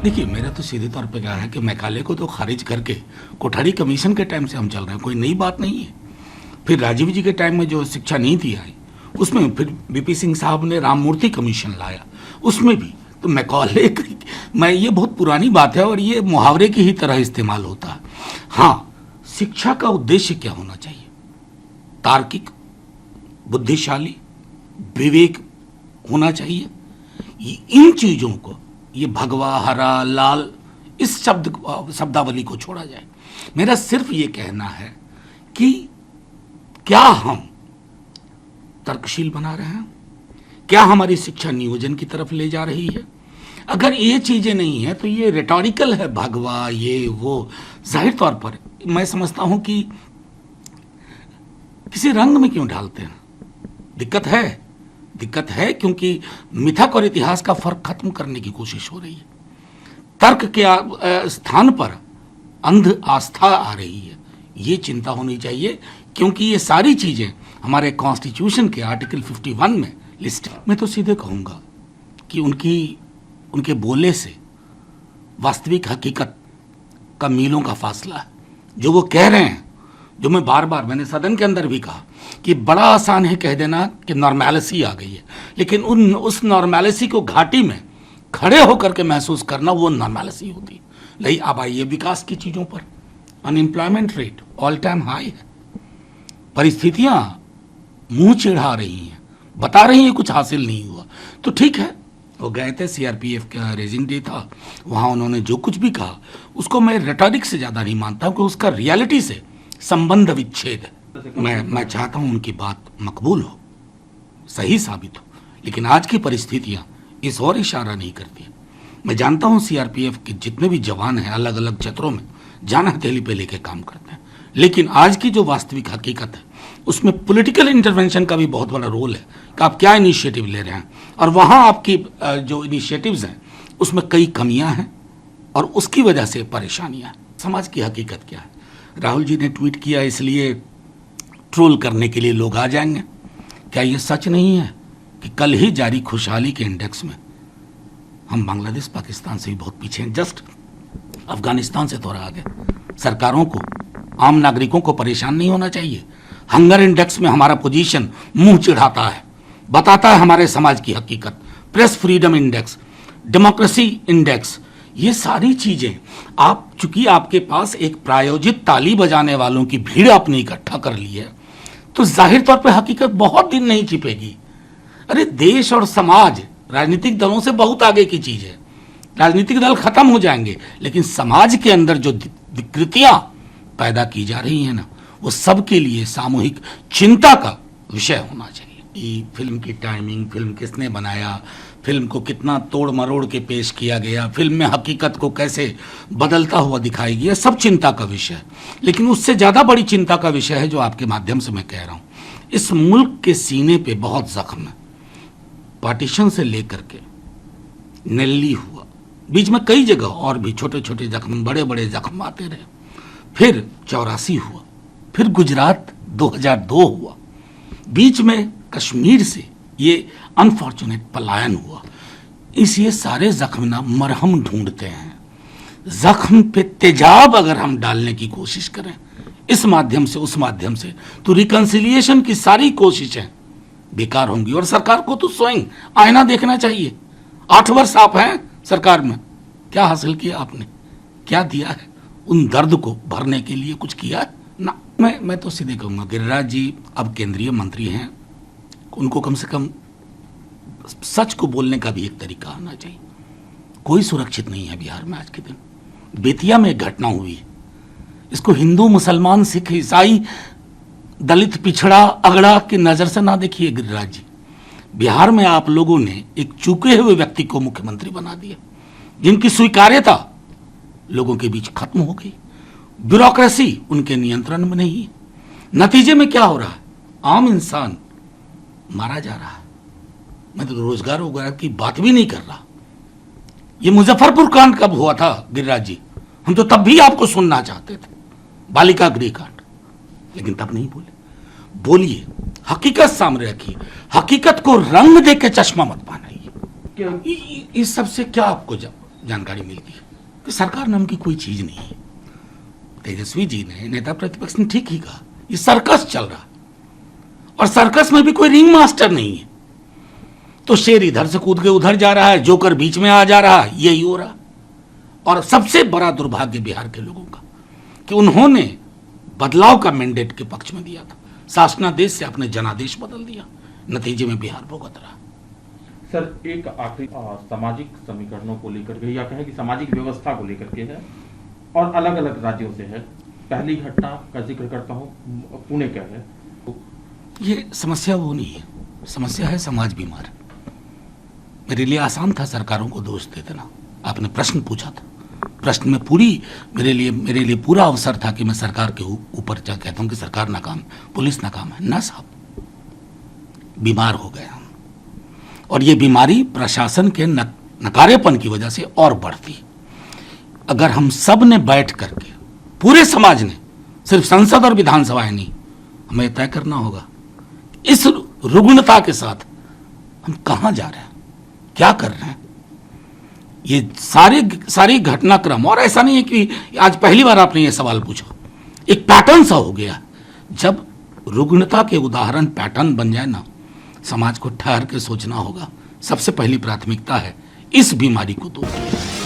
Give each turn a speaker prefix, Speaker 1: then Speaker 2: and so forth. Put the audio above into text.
Speaker 1: देखिए, मेरा तो सीधे तौर पे क्या है कि मैकाले को तो खारिज करके कोठारी कमीशन के टाइम से हम चल रहे हैं, कोई नई बात नहीं है। फिर राजीव जी के टाइम में जो शिक्षा नीति आई उसमें फिर बीपी सिंह साहब ने राममूर्ति कमीशन लाया, उसमें भी तो मैकाले मैं ये बहुत पुरानी बात है और ये मुहावरे की ही तरह इस्तेमाल होता है। हाँ, शिक्षा का उद्देश्य क्या होना चाहिए? तार्किक, बुद्धिशाली, विवेक होना चाहिए। इन चीजों को, ये भगवा, हरा, लाल, इस शब्दावली को छोड़ा जाए। मेरा सिर्फ ये कहना है कि क्या हम तर्कशील बना रहे हैं? क्या हमारी शिक्षा नियोजन की तरफ ले जा रही है? अगर ये चीजें नहीं है तो ये रेटोरिकल है, भगवा, ये वो। जाहिर तौर पर मैं समझता हूं कि किसी रंग में क्यों ढालते हैं? दिक्कत है क्योंकि मिथक और इतिहास का फर्क खत्म करने की कोशिश हो रही है। तर्क के स्थान पर अंध आस्था आ रही है। ये चिंता होनी चाहिए, क्योंकि ये सारी चीजें हमारे कॉन्स्टिट्यूशन के आर्टिकल 51 में लिस्ट है। मैं तो सीधे कहूंगा कि उनके बोले से वास्तविक हकीकत का मीलों का फासला है। जो वो कह रहे हैं, जो मैंने सदन के अंदर भी कहा कि बड़ा आसान है कह देना कि नॉर्मैलिटी आ गई है, लेकिन उस नॉर्मैलिटी को घाटी में खड़े होकर के महसूस करना वो नॉर्मैलिटी होती है। अब आइए विकास की चीजों पर। Unemployment rate all time high है। परिस्थितियां मुंह चिढ़ा रही हैं, बता रही हैं कुछ हासिल नहीं हुआ। तो ठीक है, वो गए थे, सीआरपीएफ का रेजिंग डे था, वहां उन्होंने जो कुछ भी कहा उसको मैं रेटोरिक से ज्यादा नहीं मानता हूं कि उसका रियलिटी से संबंध विच्छेद है। मैं चाहता हूं उनकी बात मकबूल हो, सही साबित हो, लेकिन आज की परिस्थितियां इस और इशारा नहीं करती। मैं जानता हूं सीआरपीएफ के जितने भी जवान हैं अलग अलग क्षेत्रों में जान हथेली पे लेके काम करते हैं, लेकिन आज की जो वास्तविक हकीकत है उसमें पॉलिटिकल इंटरवेंशन का भी बहुत बड़ा रोल है कि आप क्या इनिशिएटिव ले रहे हैं, और वहां आपकी जो इनिशिएटिव्स हैं उसमें कई कमियां हैं और उसकी वजह से परेशानियां हैं। समाज की हकीकत क्या है? राहुल जी ने ट्वीट किया इसलिए ट्रोल करने के लिए लोग आ जाएंगे? क्या ये सच नहीं है कि कल ही जारी खुशहाली के इंडेक्स में हम बांग्लादेश, पाकिस्तान से भी बहुत पीछे हैं, जस्ट अफगानिस्तान से थोड़ा आगे। सरकारों को, आम नागरिकों को परेशान नहीं होना चाहिए। हंगर इंडेक्स में हमारा पोजीशन मुंह चिढ़ाता है, बताता है हमारे समाज की हकीकत। Press freedom index, democracy index, ये सारी चीजें चूंकि आपके पास एक प्रायोजित ताली बजाने वालों की भीड़ आपने इकट्ठा कर ली है, तो जाहिर तौर पे हकीकत बहुत दिन नहीं छिपेगी। अरे देश और समाज राजनीतिक दलों से बहुत आगे की चीज है। राजनीतिक दल खत्म हो जाएंगे, लेकिन समाज के अंदर जो विकृतियां पैदा की जा रही है ना, वो सबके लिए सामूहिक चिंता का विषय होना चाहिए। फिल्म की टाइमिंग, फिल्म किसने बनाया, फिल्म को कितना तोड़ मरोड़ के पेश किया गया, फिल्म में हकीकत को कैसे बदलता हुआ दिखाई गया, सब चिंता का विषय है। लेकिन उससे ज्यादा बड़ी चिंता का विषय है जो आपके माध्यम से मैं कह रहा हूं, इस मुल्क के सीने पे बहुत जख्म है। पार्टीशन से लेकर के नेल्ली हुआ, बीच में कई जगह और भी छोटे छोटे जख्म, बड़े बड़े जख्म आते रहे। फिर 84 हुआ, फिर गुजरात 2002 हुआ, बीच में कश्मीर से ये अनफॉर्चुनेट पलायन हुआ। ये सारे जख्म ना मरहम ढूंढते हैं। जख्म पे तेजाब अगर हम डालने की कोशिश करें इस माध्यम से, उस माध्यम से, तो रिकंसिलिएशन की सारी कोशिशें बेकार होंगी। और सरकार को तो स्वयं आईना देखना चाहिए। 8 वर्ष आप हैं सरकार में, क्या हासिल किया आपने? क्या दिया है? उन दर्द को भरने के लिए कुछ किया है ना? मैं तो सीधे कहूंगा, गिरिराज जी अब केंद्रीय मंत्री हैं, उनको कम से कम सच को बोलने का भी एक तरीका आना चाहिए। कोई सुरक्षित नहीं है बिहार में आज के दिन। बेतिया में एक घटना हुई है, इसको हिंदू, मुसलमान, सिख, ईसाई, दलित, पिछड़ा, अगड़ा की नजर से ना देखिए गिरिराज जी। बिहार में आप लोगों ने एक चूके हुए व्यक्ति को मुख्यमंत्री बना दिया, जिनकी स्वीकार्यता लोगों के बीच खत्म हो गई। ब्यूरोक्रेसी उनके नियंत्रण में नहीं है। नतीजे में क्या हो रहा है? आम इंसान मारा जा रहा है। मैं तो रोजगार वगैरह की बात भी नहीं कर रहा। ये मुजफ्फरपुर कांड कब हुआ था गिरिराज जी? हम तो तब भी आपको सुनना चाहते थे, बालिका गृह कांड, लेकिन तब नहीं बोले। बोलिए, हकीकत सामने रखिए, हकीकत को रंग दे के चश्मा मत बनाइए। इस सबसे क्या आपको जानकारी मिलती है कि सरकार नाम की कोई चीज नहीं है। तेजस्वी जी ने, नेता प्रतिपक्ष ने ठीक ही कहा, ये सर्कस चल रहा और सर्कस में भी कोई रिंग मास्टर नहीं है। तो शेर इधर से कूद के उधर जा रहा है, जोकर बीच में आ जा रहा है, यही हो रहा। और सबसे बड़ा दुर्भाग्य बिहार के लोगों का कि उन्होंने बदलाव का मैंडेट के पक्ष में दिया था, शासनादेश से अपने जनादेश बदल दिया, नतीजे में बिहार भुगत रहा।
Speaker 2: सर एक आखिरी सामाजिक समीकरणों को लेकर के, या कहें कि सामाजिक व्यवस्था को लेकर के है और अलग अलग राज्यों से है। पहली घटना का जिक्र करता हूँ, पुणे का है।
Speaker 1: ये समस्या वो नहीं है, समस्या है समाज बीमार। मेरे लिए आसान था सरकारों को दोष देते ना। आपने प्रश्न पूछा था, प्रश्न में पूरी मेरे लिए पूरा अवसर था कि मैं सरकार के ऊपर क्या कहता हूं कि सरकार नाकाम, पुलिस नाकाम है ना साहब, बीमार हो गए हम। और ये बीमारी प्रशासन के नकारेपन की वजह से और बढ़ती। अगर हम सब ने बैठ करके, पूरे समाज ने, सिर्फ संसद और विधानसभाएं नहीं, हमें तय करना होगा इस रुग्णता के साथ हम कहां जा रहे हैं, क्या कर रहे हैं। ये सारी घटनाक्रम, और ऐसा नहीं है कि आज पहली बार आपने ये सवाल पूछा, एक पैटर्न सा हो गया। जब रुग्णता के उदाहरण पैटर्न बन जाए ना, समाज को ठहर के सोचना होगा। सबसे पहली प्राथमिकता है इस बीमारी को दूर किया।